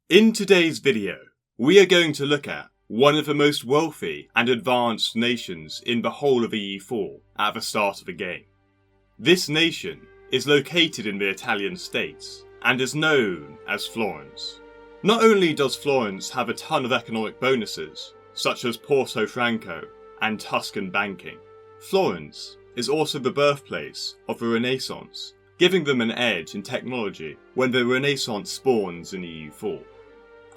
In today's video, we are going to look at one of the most wealthy and advanced nations in the whole of EU4 at the start of the game. This nation is located in the Italian states and is known as Florence. Not only does Florence have a ton of economic bonuses, such as Porto Franco and Tuscan banking, Florence is also the birthplace of the Renaissance, giving them an edge in technology when the Renaissance spawns in EU4.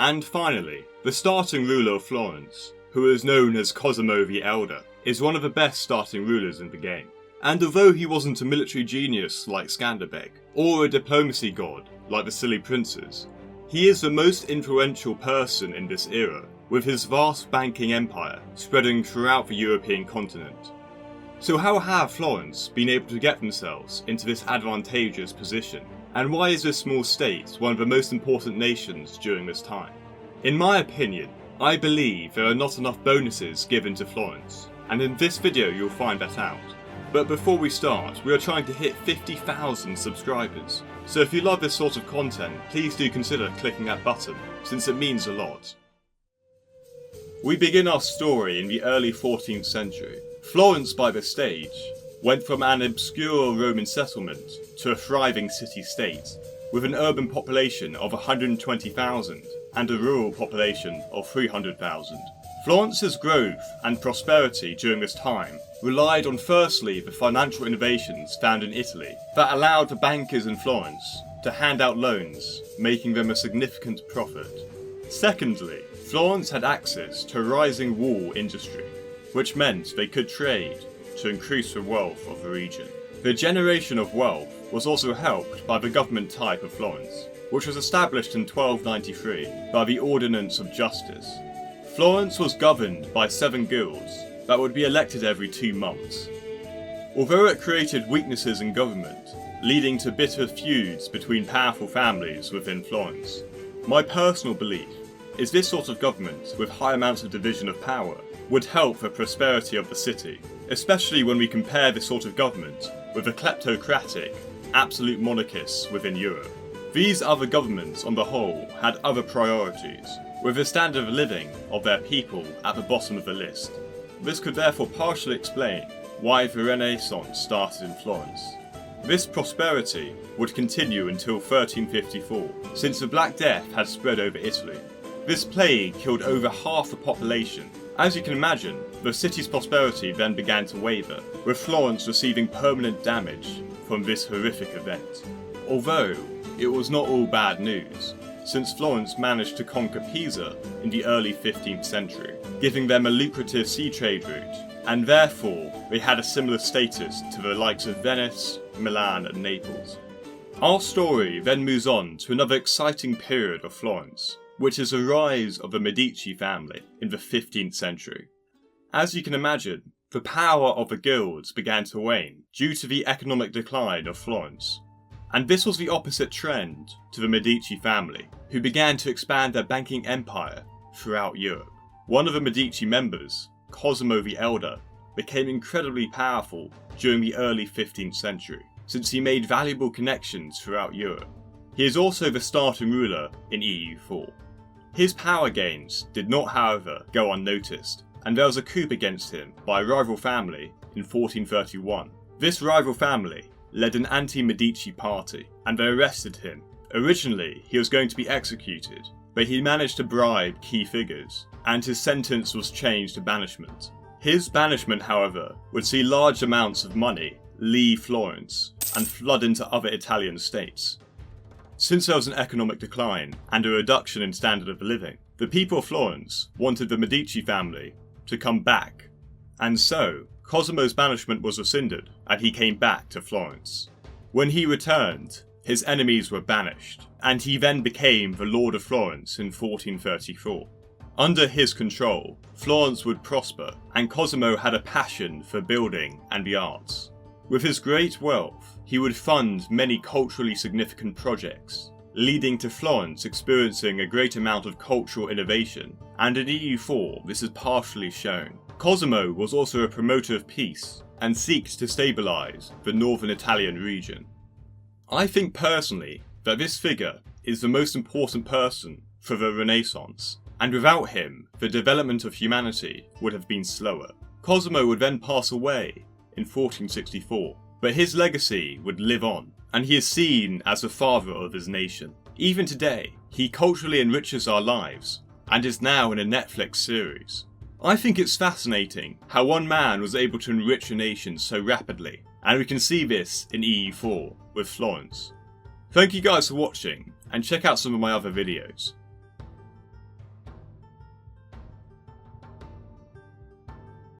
And finally, the starting ruler of Florence, who is known as Cosimo the Elder, is one of the best starting rulers in the game. And although he wasn't a military genius like Skanderbeg, or a diplomacy god like the Silly Princes, he is the most influential person in this era, with his vast banking empire spreading throughout the European continent. So how have Florence been able to get themselves into this advantageous position? And why is this small state one of the most important nations during this time? In my opinion, I believe there are not enough bonuses given to Florence, and in this video you'll find that out. But before we start, we are trying to hit 50,000 subscribers, so if you love this sort of content, please do consider clicking that button, since it means a lot. We begin our story in the early 14th century. Florence by this stage went from an obscure Roman settlement to a thriving city-state, with an urban population of 120,000 and a rural population of 300,000. Florence's growth and prosperity during this time relied on firstly the financial innovations found in Italy that allowed the bankers in Florence to hand out loans, making them a significant profit. Secondly, Florence had access to a rising wool industry, which meant they could trade to increase the wealth of the region. The generation of wealth was also helped by the government type of Florence, which was established in 1293 by the Ordinance of Justice. Florence was governed by 7 guilds that would be elected every 2 months. Although it created weaknesses in government, leading to bitter feuds between powerful families within Florence, my personal belief is this sort of government with high amounts of division of power would help the prosperity of the city, especially when we compare this sort of government with the kleptocratic, absolute monarchists within Europe. These other governments on the whole had other priorities, with the standard of living of their people at the bottom of the list. This could therefore partially explain why the Renaissance started in Florence. This prosperity would continue until 1354, since the Black Death had spread over Italy. This plague killed over half the population. As you can imagine, the city's prosperity then began to waver, with Florence receiving permanent damage from this horrific event. Although, it was not all bad news, since Florence managed to conquer Pisa in the early 15th century, giving them a lucrative sea trade route, and therefore they had a similar status to the likes of Venice, Milan and Naples. Our story then moves on to another exciting period of Florence, which is the rise of the Medici family in the 15th century. As you can imagine, the power of the guilds began to wane due to the economic decline of Florence. And this was the opposite trend to the Medici family, who began to expand their banking empire throughout Europe. One of the Medici members, Cosimo the Elder, became incredibly powerful during the early 15th century, since he made valuable connections throughout Europe. He is also the starting ruler in EU4. His power gains did not, however, go unnoticed, and there was a coup against him by a rival family in 1431. This rival family led an anti-Medici party, and they arrested him. Originally, he was going to be executed, but he managed to bribe key figures, and his sentence was changed to banishment. His banishment, however, would see large amounts of money leave Florence and flood into other Italian states. Since there was an economic decline and a reduction in standard of living, the people of Florence wanted the Medici family to come back, and so Cosimo's banishment was rescinded and he came back to Florence. When he returned, his enemies were banished, and he then became the Lord of Florence in 1434. Under his control, Florence would prosper, and Cosimo had a passion for building and the arts. With his great wealth, he would fund many culturally significant projects, leading to Florence experiencing a great amount of cultural innovation, and in EU4 this is partially shown. Cosimo was also a promoter of peace, and seeked to stabilise the northern Italian region. I think personally that this figure is the most important person for the Renaissance, and without him, the development of humanity would have been slower. Cosimo would then pass away in 1464, but his legacy would live on, and he is seen as the father of his nation. Even today, he culturally enriches our lives, and is now in a Netflix series. I think it's fascinating how one man was able to enrich a nation so rapidly, and we can see this in EU4 with Florence. Thank you guys for watching, and check out some of my other videos.